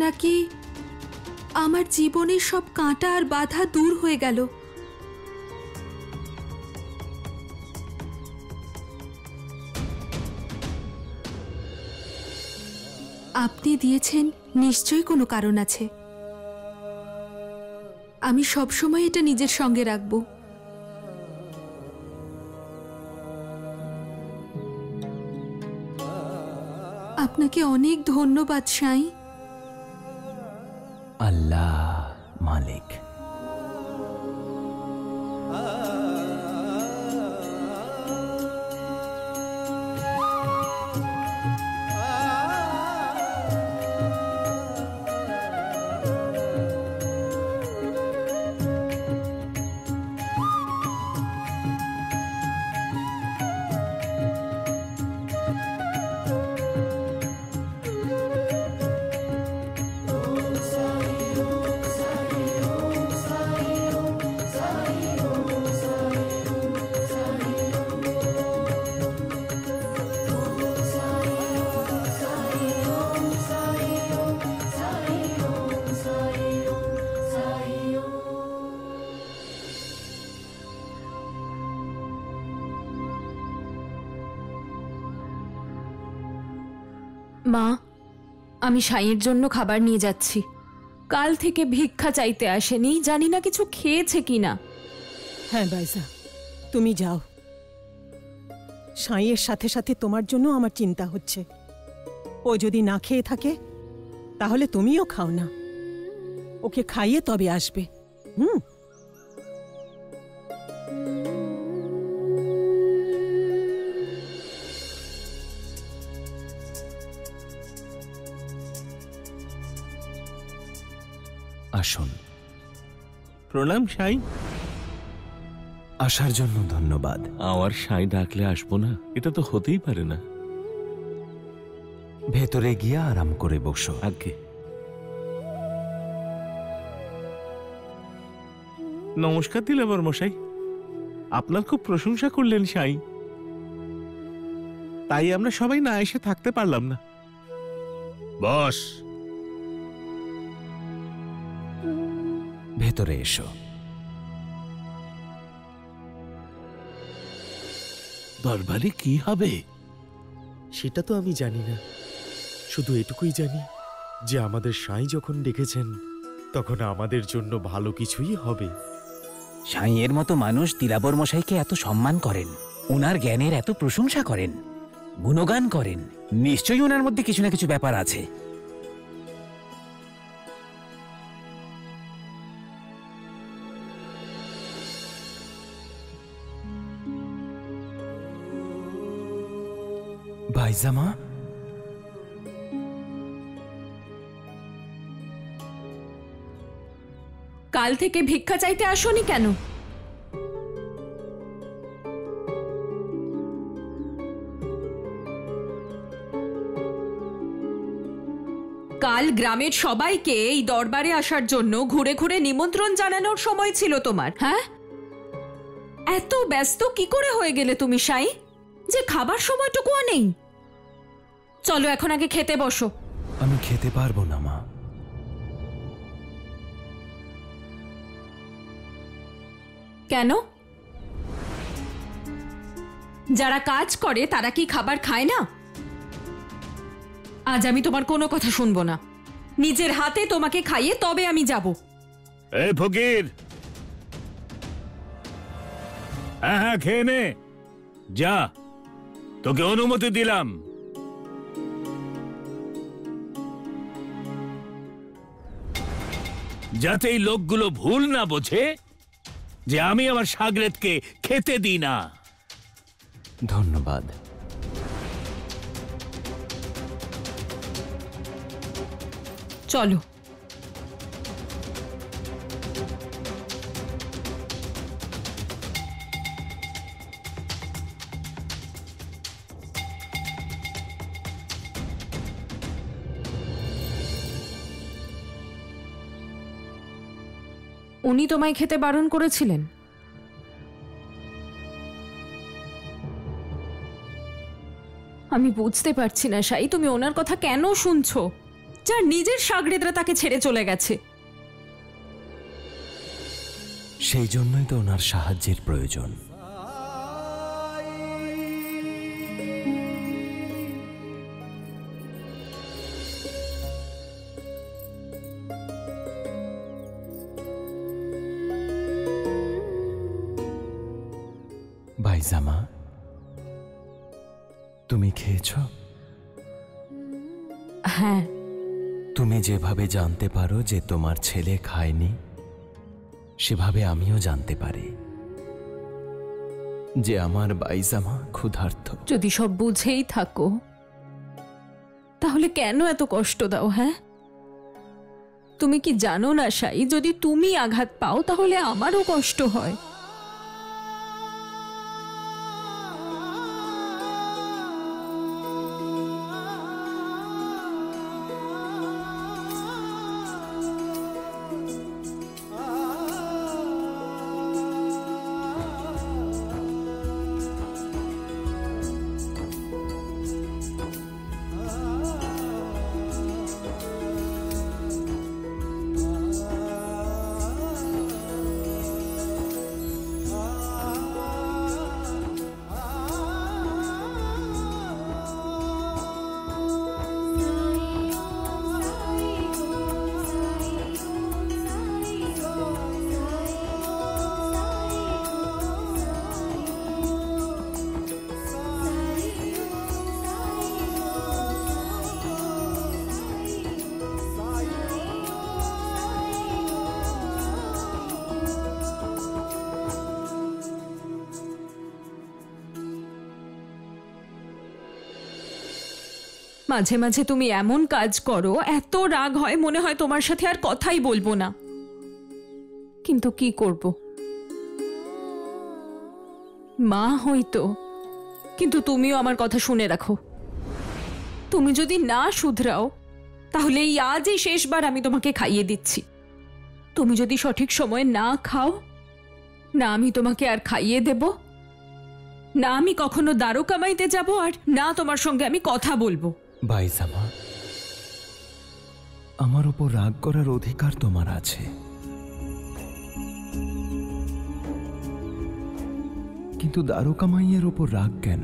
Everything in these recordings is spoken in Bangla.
নাকি আমার জীবনের সব কাঁটা আর বাধা দূর হয়ে গেল? আপনি দিয়েছেন, নিশ্চয়ই কোনো কারণ আছে। আমি সবসময় এটা নিজের সঙ্গে রাখব। আপনাকে অনেক ধন্যবাদ সাই। আল্লাহ মালিক। মা, আমি সাইয়ের জন্য খাবার নিয়ে যাচ্ছি। কাল থেকে ভিক্ষা চাইতে আসেনি, জানি না কিছু খেয়েছে কিনা। হ্যাঁ বাইজা, তুমি যাও। সাইয়ের সাথে সাথে তোমার জন্য আমার চিন্তা হচ্ছে। ও যদি না খেয়ে থাকে তাহলে তুমিও খাও না, ওকে খাইয়ে তবে আসবে। আসুন। প্রণাম সাই। আসার জন্য ধন্যবাদ। আমার সাই ডাকলে আসবো না, এটা তো হতেই পারে না। ভেতরে গিয়ে আরাম করে বসো। আগে নমস্কার দিলাম মশাই, আপনার খুব প্রশংসা করলেন সাই, তাই আমরা সবাই না এসে থাকতে পারলাম না। বস, ভেতরে এসো। দরবারে কি হবে সেটা তো আমি জানি না, শুধু এটুকুই জানি যে আমাদের সাঁই যখন ডেকেছেন তখন আমাদের জন্য ভালো কিছুই হবে। সাইয়ের মতো মানুষ দিলাবর মশাইকে এত সম্মান করেন, ওনার জ্ঞানের এত প্রশংসা করেন, গুণগান করেন, নিশ্চয়ই ওনার মধ্যে কিছু না কিছু ব্যাপার আছে। ভাইজামা, কাল থেকে ভিক্ষা চাইতে আসোনি কেন? কাল গ্রামের সবাইকে এই দরবারে আসার জন্য ঘুরে ঘুরে নিমন্ত্রণ জানানোর সময় ছিল তোমার। হ্যাঁ, এত ব্যস্ত কি করে হয়ে গেলে তুমি সাই, যে খাবার সময়টুকুও নেই? চলো এখন আগে খেতে বসো। আমি খেতে পারবো না মা। কেন? যারা কাজ করে তারা কি খাবার খায় না? আজ আমি তোমার কোনো কথা শুনবো না। নিজের হাতে তোমাকে খাইয়ে তবে আমি যাব। এই ফকির, হ্যাঁ হ্যাঁ খেয়ে নে, যা, তোকে অনুমতি দিলাম। যাতে এই লোকগুলো ভুল না বোঝে যে আমি আমার শাগরেদকে খেতে দিই না। ধন্যবাদ। চলো। উনি তোমায় খেতে বারণ করেছিলেন? আমি বুঝতে পারছি না সাই, তুমি ওনার কথা কেন শুনছো? যার নিজের সাগরেদরা তাকে ছেড়ে চলে গেছে। সেই জন্যই তো ওনার সাহায্যের প্রয়োজন। ভাইজামা, তুমি খেয়েছ? হ্যাঁ। তুমি যেভাবে জানতে পারো যে তোমার ছেলে খায়নি, সেভাবে আমিও জানতে পারি যে আমার বাইজামা ক্ষুধার্ত। যদি সব বুঝেই থাকো তাহলে কেন এত কষ্ট দাও? হ্যাঁ, তুমি কি জানো না সাই, যদি তুমি আঘাত পাও তাহলে আমারও কষ্ট হয়। মাঝে মাঝে তুমি এমন কাজ করো, এত রাগ হয় মনে হয় তোমার সাথে আর কথাই বলবো না। কিন্তু কি করব, মা হইতো। কিন্তু তুমিও আমার কথা শুনে রাখো, তুমি যদি না শুধরাও তাহলে এই আজই শেষবার আমি তোমাকে খাইয়ে দিচ্ছি। তুমি যদি সঠিক সময়ে না খাও, না আমি তোমাকে আর খাইয়ে দেব, না আমি কখনো দারু কামাইতে যাব, আর না তোমার সঙ্গে আমি কথা বলবো। বাইজামা, আমার উপর রাগ করার অধিকার তোমার আছে, কিন্তু দারুকামাইয়ের উপর রাগ কেন?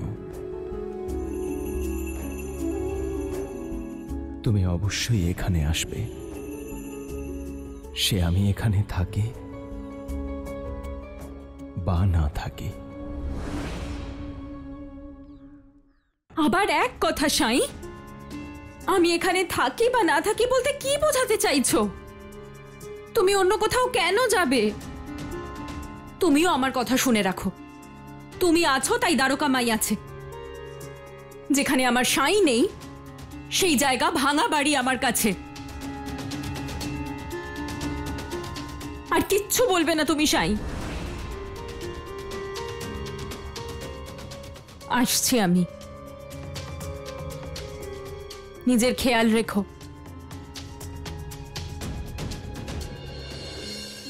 তুমি অবশ্যই এখানে আসবে, সে আমি এখানে থাকি বা না থাকি। আবার এক কথা সাই, আমি এখানে থাকি বা না থাকি বলতে কি বোঝাতে চাইছো? তুমি অন্য কোথাও কেন যাবে? তুমিও আমার কথা শুনে রাখো, তুমি আছো তাই দারোকামাই আছে। যেখানে আমার সাই নেই সেই জায়গা ভাঙা বাড়ি আমার কাছে। আর কিচ্ছু বলবে না তুমি সাই। আসছি আমি, নিজের খেয়াল রেখো।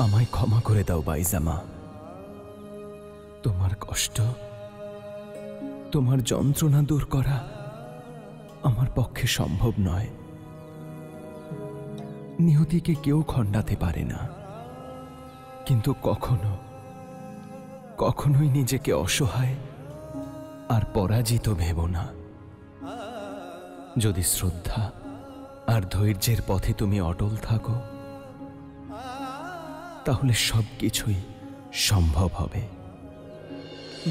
আমায় ক্ষমা করে দাও বাইজামা, তোমার কষ্ট, তোমার যন্ত্রণা দূর করা আমার পক্ষে সম্ভব নয়। নিয়তিকে কেউ খণ্ডাতে পারে না, কিন্তু কখনোই নিজেকে অসহায় আর পরাজিত ভেবো না। যদি শ্রদ্ধা আর ধৈর্যের পথে তুমি অটল থাকো, তাহলে সবকিছুই সম্ভব হবে।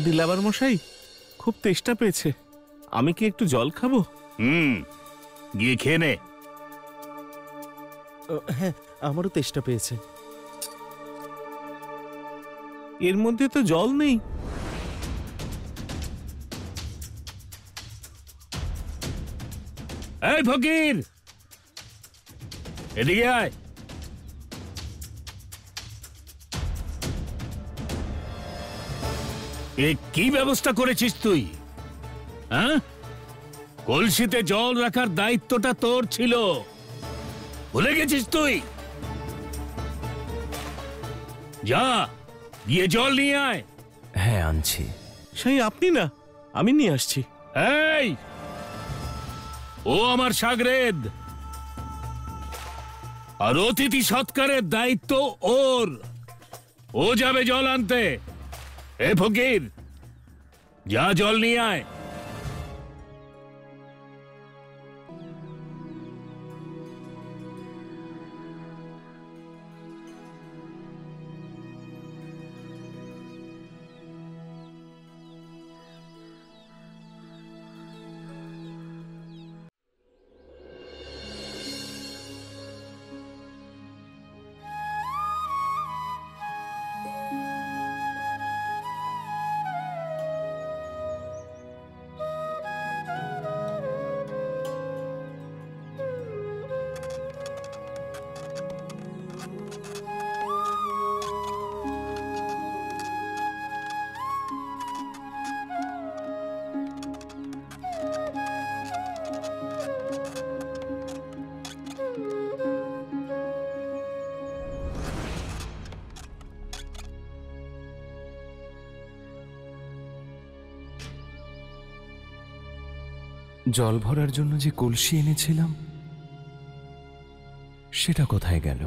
দিলাবার মশাই, খুব তেষ্টা পেয়েছে, আমি কি একটু জল খাবো? গিয়ে খেয়ে নে। হ্যাঁ, আমারও তেষ্টা পেয়েছে। এর মধ্যে তো জল নেই। এই ফকির, এদিকে আয়। এ কি ব্যবস্থা করেছিস তুই? হ্যাঁ, কলসিতে জল রাখার দায়িত্বটা তোর ছিল, ভুলে গেছিস তুই? যা, গিয়ে জল নিয়ে আয়। হ্যাঁ, আনছি। সেই আপনি না, আমি নিয়ে আসছি। এই, ও আমার সাগরেদ, আর অতিথি সৎকারের দায়িত্ব ওর। ও যাবে জল আনতে। এ ফকির, যা জল নিয়ে আয়। জল ভরার জন্য যে কলসি এনেছিলাম সেটা কোথায় গেল?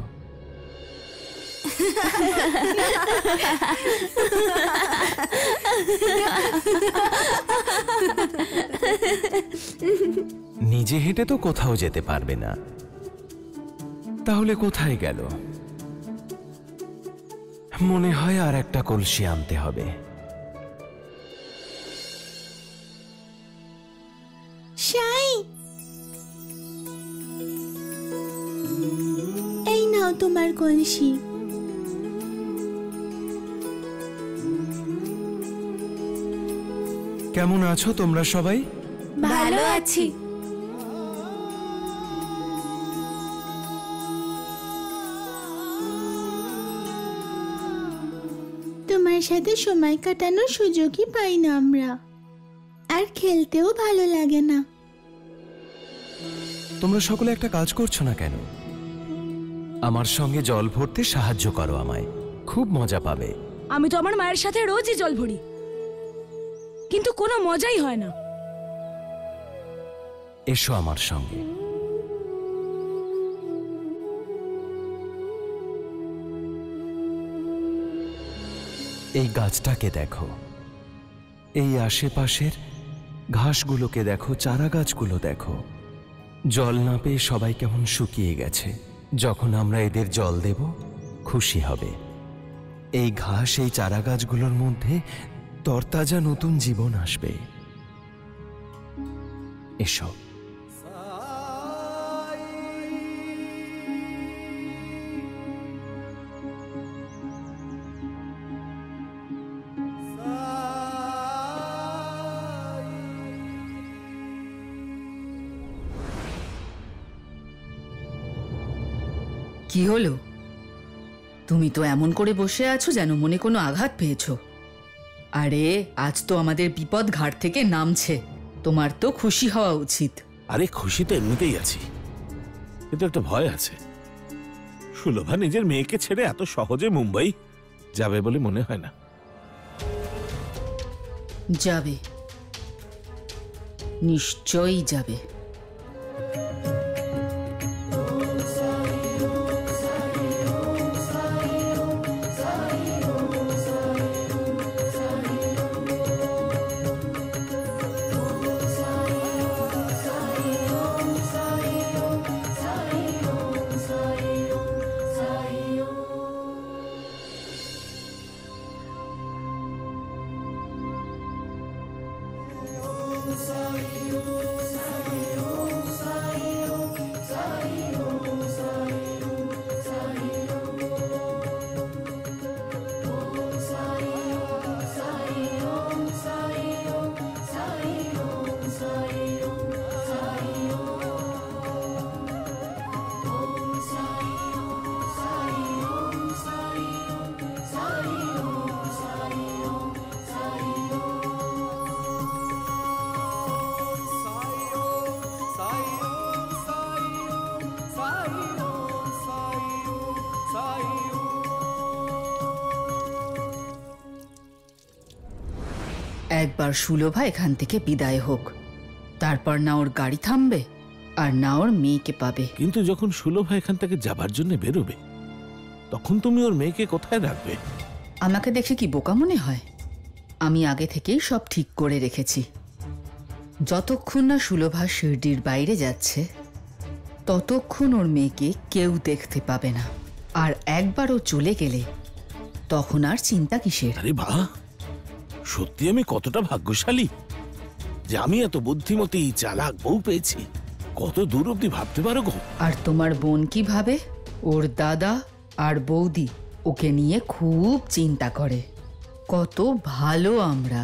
নিজে হেঁটে তো কোথাও যেতে পারবে না, তাহলে কোথায় গেল? মনে হয় আর একটা কলসি আনতে হবে। এই নাও তোমার কলসি। কেমন আছো তোমরা সবাই? ভালো আছি। তোমার সাথে সময় কাটানোর সুযোগই পাই না আমরা, আর খেলতেও ভালো লাগে না। তোমরা সকলে একটা কাজ করছো না কেন? আমার সঙ্গে জল ভরতে সাহায্য করো আমায়, খুব মজা পাবে। আমি তো আমার মায়ের সাথে রোজই জল ভরি, কিন্তু কোনো মজাই হয় না। এসো আমার সঙ্গে। এই গাছটাকে দেখো, এই আশেপাশের ঘাসগুলোকে দেখো, চারা গাছগুলো দেখো। জল না পেয়ে সবাই কেমন শুকিয়ে গেছে। যখন আমরা এদের জল দেব, খুশি হবে। এই ঘাস, এই চারা গাছগুলোর মধ্যে তরতাজা নতুন জীবন আসবে। এসো। কি হলো? তুমি তো এমন করে বসে আছো যেন মনে কোনো আঘাত পেয়েছো। আরে আজ তো আমাদের বিপদ ঘাট থেকে নামছে, তোমার তো খুশি হওয়া উচিত। আরে খুশি তো এমনিতেই আছি, কিন্তু একটা ভয় আছে। সুলভা নিজের মেয়েকে ছেড়ে এত সহজে মুম্বাই যাবে বলে মনে হয় না। যাবে, নিশ্চয়ই যাবে। একবার সুলভা এখান থেকে বিদায় হোক, তারপর না ওর গাড়ি থামবে। আর না ওর মেয়েকে পাবে। কিন্তু যখন সুলভা এখান থেকে যাবার জন্য বেরোবে, তখন তুমি ওর মেয়েকে কোথায় রাখবে? আমাকে দেখে কি বোকা মনে হয়? আমি আগে থেকেই সব ঠিক করে রেখেছি। যতক্ষণ না সুলভা শিরডির বাইরে যাচ্ছে ততক্ষণ ওর মেয়েকে কেউ দেখতে পাবে না। আর একবার ও চলে গেলে তখন আর চিন্তা কিসের? আরে বাহ, সত্যি আমি কতটা ভাগ্যশালী যে আমি এত বুদ্ধিমতী চালাক বউ পেয়েছি। কত দূর অব্দি ভাবতে পারো গো। আর তোমার বোন কি ভাবে? ওর দাদা আর বৌদি ওকে নিয়ে খুব চিন্তা করে। কত ভালো আমরা।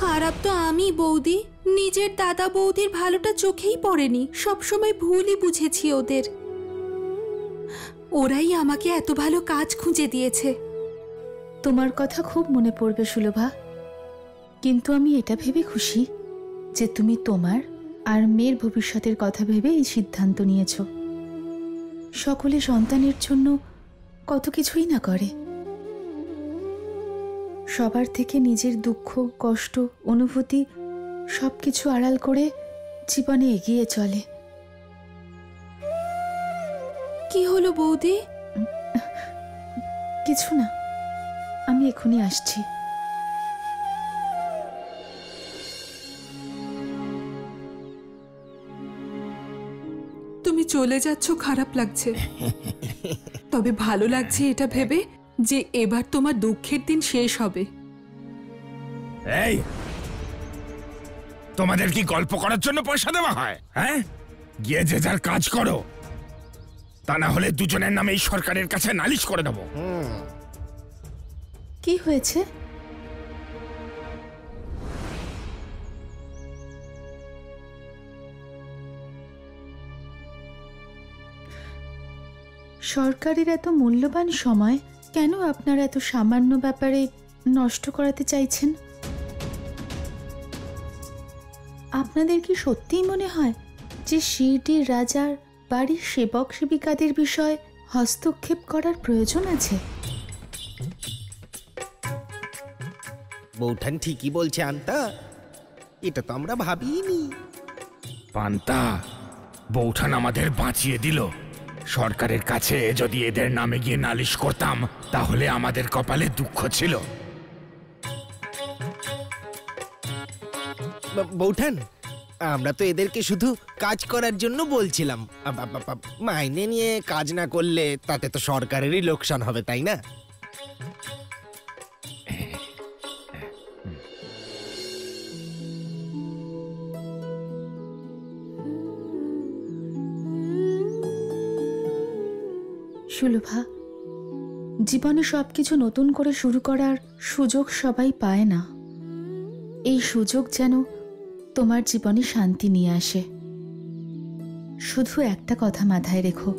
খারাপ তো আমি বৌদি। নিজের দাদা বৌদির ভালোটা চোখেই পড়েনি, সবসময় ভুলই বুঝেছি ওদের। ওরাই আমাকে এত ভালো কাজ খুঁজে দিয়েছে। তোমার কথা খুব মনে পড়বে সুলভা, কিন্তু আমি এটা ভেবে খুশি যে তুমি তোমার আর মেয়ের ভবিষ্যতের কথা ভেবে এই সিদ্ধান্ত নিয়েছো। সকলে সন্তানের জন্য কত কিছুই না করে, সবার থেকে নিজের দুঃখ, কষ্ট, অনুভূতি সবকিছু আড়াল করে জীবনে এগিয়ে চলে। কি হলো বৌদি? কিছু না, আমি এখনই আসছি। তুমি চলে যাচ্ছ, খারাপ লাগছে, তবে ভালো লাগছে এটা ভেবে যে এবার তোমার দুঃখের দিন শেষ হবে। এই, তোমাদের কি গল্প করার জন্য পয়সা দেওয়া হয়? হ্যাঁ, গিয়ে যে যার কাজ করো, তা না হলে দুজনের নামে এই সরকারের কাছে নালিশ করে দেবো। কি হয়েছে? সরকারের এত মূল্যবান সময় কেন আপনারা এত সামান্য ব্যাপারে নষ্ট করাতে চাইছেন? আপনাদের কি সত্যিই মনে হয় যে শিরডির রাজার বাড়ির সেবক সেবিকাদের বিষয়ে হস্তক্ষেপ করার প্রয়োজন আছে? বৌঠান ঠিকই বলছে আন্তা, এটা তো আমরা ভাবিনি। পান্তা, বৌঠান আমাদের বাঁচিয়ে দিল। সরকারের কাছে যদি এদের নামে গিয়ে নালিশ করতাম তাহলে আমাদের কপালে দুঃখ ছিল। বৌঠান, আমরা তো এদেরকে শুধু কাজ করার জন্য বলছিলাম। মাইনে নিয়ে কাজ না করলে তাতে তো সরকারেরই লোকসান হবে, তাই না? সুলভা, জীবনে সবকিছু নতুন করে শুরু করার সুযোগ সবাই পায় না। এই সুযোগ যেন তোমার জীবনে শান্তি নিয়ে আসে। শুধু একটা কথা মাথায় রেখো,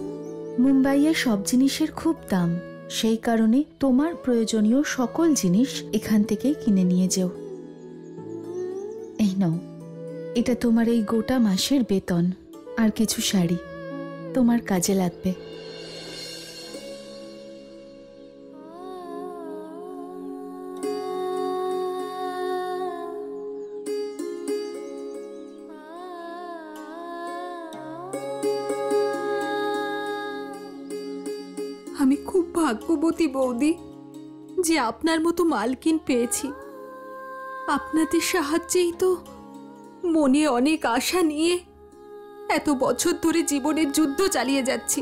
মুম্বাইয়ে সব জিনিসের খুব দাম, সেই কারণে তোমার প্রয়োজনীয় সকল জিনিস এখান থেকেই কিনে নিয়ে যেও। এই নাও, এটা তোমার এই গোটা মাসের বেতন আর কিছু শাড়ি, তোমার কাজে লাগবে। আমি খুব ভাগ্যবতী বৌদি যে আপনার মতো মালকিন পেয়েছি। আপনাদের সাহায্যেই তো মনে অনেক আশা নিয়ে এত বছর ধরে জীবনের যুদ্ধ চালিয়ে যাচ্ছি।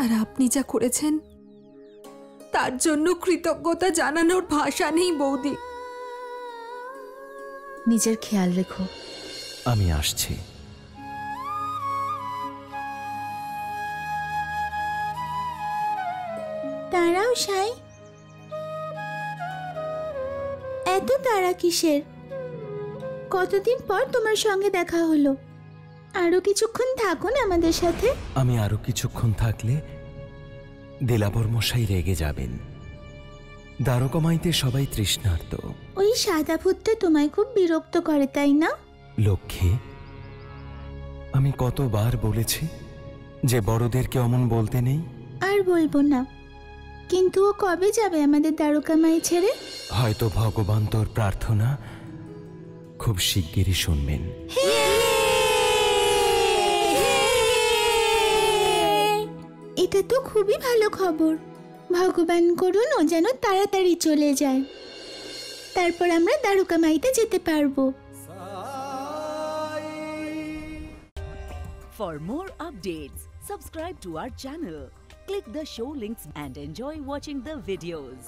আর আপনি যা করেছেন তার জন্য কৃতজ্ঞতা জানানোর ভাষা নেই বৌদি। নিজের খেয়াল রেখো। আমি আসছি। দাঁড়াও সাই, এত তাড়া কিসের? কতদিন পর তোমার সঙ্গে দেখা হলো। আরো কিছুক্ষণ থাকুন আমাদের সাথে। আমি আরো কিছুক্ষণ থাকলে দিলাবর মশাই রেগে যাবেন। দ্বারকামাইতে সবাই তৃষ্ণার্ত। ওই সাদা ভূতটা তোমায় খুব বিরক্ত করে, তাই না? লক্ষ্মী, আমি কতবার বলেছি যে বড়দেরকে অমন বলতে নেই। আর বলবো না, কিন্তু ও কবে যাবে আমাদের দ্বারকামাই ছেড়ে? হয়তো ভগবান তোর প্রার্থনা খুব শিগগিরই শুনবেন। এটা তো খুবই ভালো খবর। ভগবান করুন ও যেন তাড়াতাড়ি চলে যায়, তারপর আমরা দ্বারকামাইতে যেতে পারবো। For more updates, subscribe to our channel, click the show links and enjoy watching the videos.